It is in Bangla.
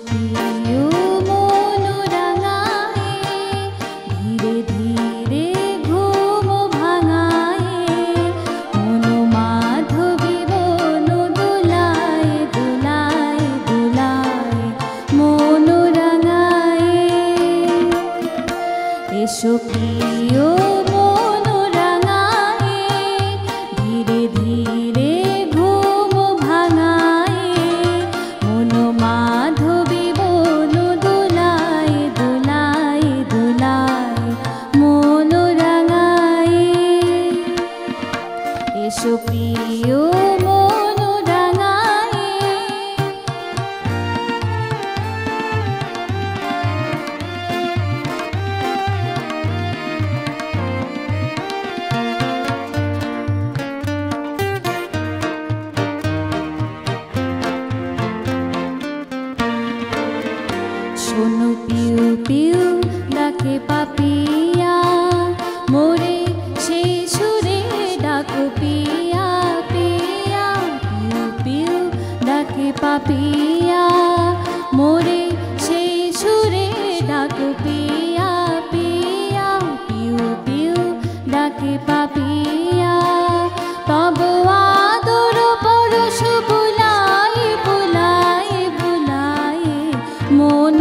প্রিয় মন রাঙায়ে ধীরে ধীরে ঘুম ভাঙায়ে মন মাধবী বন দোলায় দোলায় দোলায় মন রাঙায়ে এসো প্রিয় মন রাঙায়ে ধীরে ধীরে ঘুম ভাঙায়ে মন মাধবী বন দোলায় দোলায় দোলায় মন রাঙায়ে এসো প্রিয় মন রাঙায়ে শোনো পিউ পিউ ডাকে পাপিয়া মোরে সেই সুরে ডাকো পিয়া পিয়া পিউ পিউ ডাকে পাপিয়া মোরে সেই সুরে ডাকো পিয়া পিয়া পিউ পিউ ডাকে পাপিয়া তব আদর পরশ বুলায় বুলায় বুলায় মন